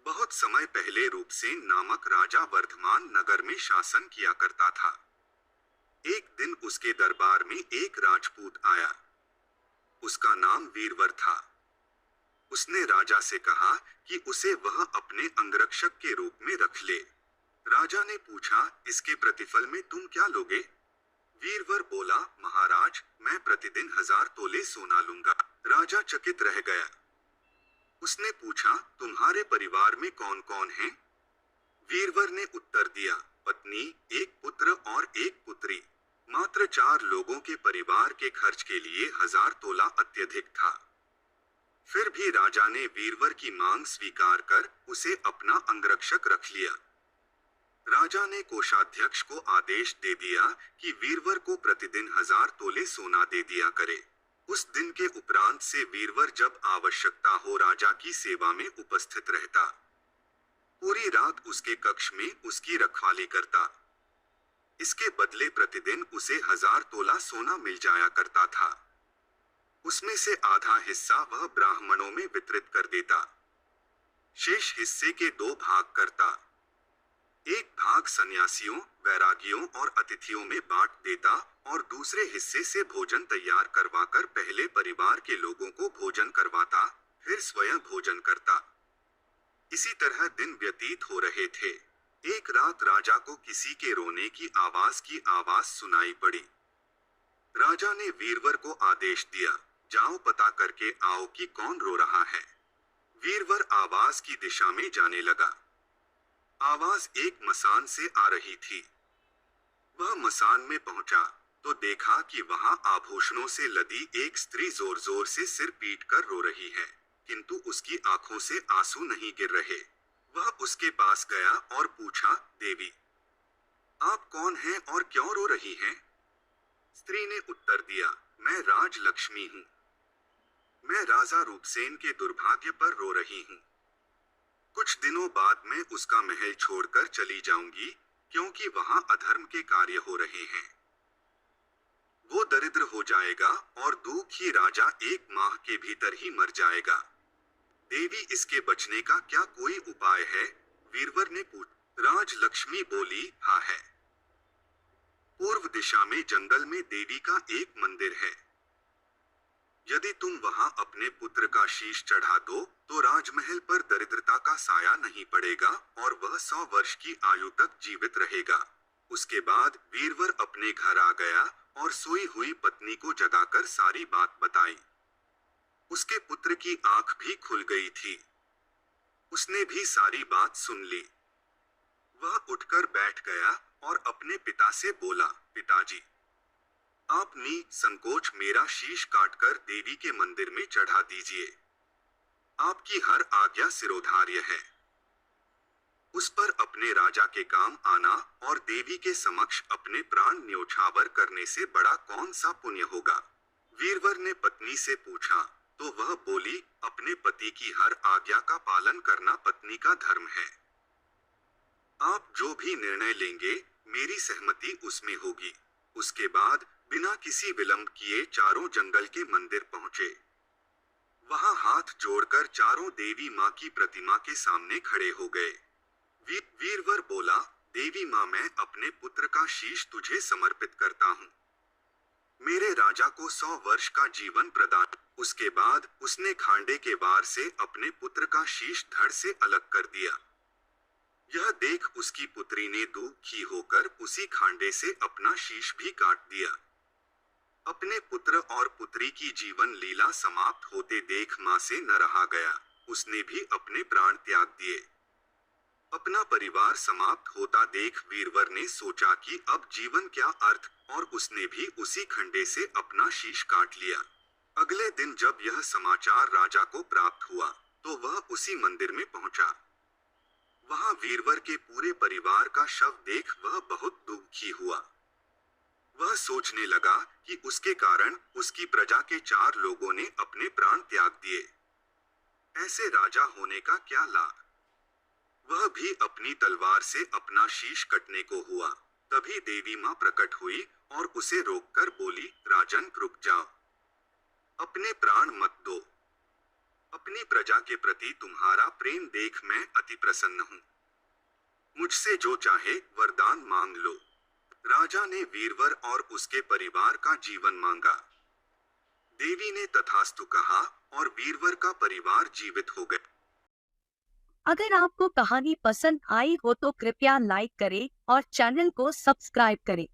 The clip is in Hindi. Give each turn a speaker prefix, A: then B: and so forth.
A: बहुत समय पहले रूपसेन नामक राजा वर्धमान नगर में शासन किया करता था। एक दिन उसके दरबार में एक राजपूत आया। उसका नाम वीरवर था। उसने राजा से कहा कि उसे वह अपने अंगरक्षक के रूप में रख ले। राजा ने पूछा, इसके प्रतिफल में तुम क्या लोगे? वीरवर बोला, महाराज, मैं प्रतिदिन 1000 तोले सोना लूंगा। राजा चकित रह गया। उसने पूछा, तुम्हारे परिवार में कौन कौन है? वीरवर ने उत्तर दिया, पत्नी, एक पुत्र और एक पुत्री। मात्र 4 लोगों के परिवार के खर्च के लिए 1000 तोला अत्यधिक था। फिर भी राजा ने वीरवर की मांग स्वीकार कर उसे अपना अंगरक्षक रख लिया। राजा ने कोषाध्यक्ष को आदेश दे दिया कि वीरवर को प्रतिदिन 1000 तोले सोना दे दिया करे। उस दिन के उपरांत से वीरवर जब आवश्यकता हो राजा की सेवा में उपस्थित रहता। पूरी रात उसके कक्ष में उसकी रखवाली करता। इसके बदले प्रतिदिन उसे 1000 तोला सोना मिल जाया करता था। उसमें से आधा हिस्सा वह ब्राह्मणों में वितरित कर देता। शेष हिस्से के 2 भाग करता। एक भाग सन्यासियों, वैरागियों और अतिथियों में बांट देता और दूसरे हिस्से से भोजन तैयार करवाकर पहले परिवार के लोगों को भोजन करवाता, फिर स्वयं भोजन करता। इसी तरह दिन व्यतीत हो रहे थे। एक रात राजा को किसी के रोने की आवाज सुनाई पड़ी। राजा ने वीरवर को आदेश दिया, जाओ पता करके आओ कि कौन रो रहा है। वीरवर आवाज की दिशा में जाने लगा। आवाज एक मसान से आ रही थी। वह मसान में पहुंचा तो देखा कि वहां आभूषणों से लदी एक स्त्री जोर जोर से सिर पीट कर रो रही है, किंतु उसकी आंखों से आंसू नहीं गिर रहे। वह उसके पास गया और पूछा, देवी, आप कौन हैं और क्यों रो रही हैं? स्त्री ने उत्तर दिया, मैं राजलक्ष्मी हूँ। मैं राजा रूपसेन के दुर्भाग्य पर रो रही हूँ। कुछ दिनों बाद मैं उसका महल छोड़कर चली जाऊंगी, क्योंकि वहां अधर्म के कार्य हो रहे हैं। वो दरिद्र हो जाएगा और दुखी राजा 1 माह के भीतर ही मर जाएगा। देवी, इसके बचने का क्या कोई उपाय है? वीरवर ने पूछा। राजलक्ष्मी बोली, हाँ है। पूर्व दिशा में जंगल में देवी का एक मंदिर है। यदि तुम वहां अपने पुत्र का शीश चढ़ा दो तो राजमहल पर दरिद्रता का साया नहीं पड़ेगा और वह 100 वर्ष की आयु तक जीवित रहेगा। उसके बाद वीरवर अपने घर आ गया और सोई हुई पत्नी को जगाकर सारी बात बताई। उसके पुत्र की आंख भी खुल गई थी। उसने भी सारी बात सुन ली। वह उठकर बैठ गया और अपने पिता से बोला, पिताजी, आप संकोच मेरा शीश काटकर देवी के मंदिर में चढ़ा दीजिए। आपकी हर आज्ञा सिरोधार्य है। उस पर अपने राजा के काम आना और देवी के समक्ष अपने प्राण न्योछावर करने से बड़ा कौन सा पुण्य होगा? वीरवर ने पत्नी से पूछा तो वह बोली, अपने पति की हर आज्ञा का पालन करना पत्नी का धर्म है। आप जो भी निर्णय लेंगे मेरी सहमति उसमें होगी। उसके बाद बिना किसी विलंब किए चारों जंगल के मंदिर पहुंचे। वहां हाथ जोड़कर चारों देवी माँ की प्रतिमा के सामने खड़े हो गए। वीरवर बोला, देवी माँ, मैं अपने पुत्र का शीश तुझे समर्पित करता हूँ। मेरे राजा को 100 वर्ष का जीवन प्रदान। उसके बाद उसने खांडे के वार से अपने पुत्र का शीश धड़ से अलग कर दिया। यह देख उसकी पुत्री ने दुखी होकर उसी खांडे से अपना शीश भी काट दिया। अपने पुत्र और पुत्री की जीवन लीला समाप्त होते देख मां से न रहा गया। उसने भी अपने प्राण त्याग दिए। अपना परिवार समाप्त होता देख वीरवर ने सोचा कि अब जीवन क्या अर्थ, और उसने भी उसी खंडे से अपना शीश काट लिया। अगले दिन जब यह समाचार राजा को प्राप्त हुआ तो वह उसी मंदिर में पहुंचा। वहां वीरवर के पूरे परिवार का शव देख वह बहुत दुखी हुआ। वह सोचने लगा कि उसके कारण उसकी प्रजा के 4 लोगों ने अपने प्राण त्याग दिए। ऐसे राजा होने का क्या लाभ? वह भी अपनी तलवार से अपना शीश कटने को हुआ। तभी देवी मां प्रकट हुई और उसे रोककर बोली, राजन, रुक जाओ, अपने प्राण मत दो। अपनी प्रजा के प्रति तुम्हारा प्रेम देख मैं अति प्रसन्न हूँ। मुझसे जो चाहे वरदान मांग लो। राजा ने वीरवर और उसके परिवार का जीवन मांगा। देवी ने तथास्तु कहा और वीरवर का परिवार जीवित हो गया।
B: अगर आपको कहानी पसंद आई हो तो कृपया लाइक करें और चैनल को सब्सक्राइब करें।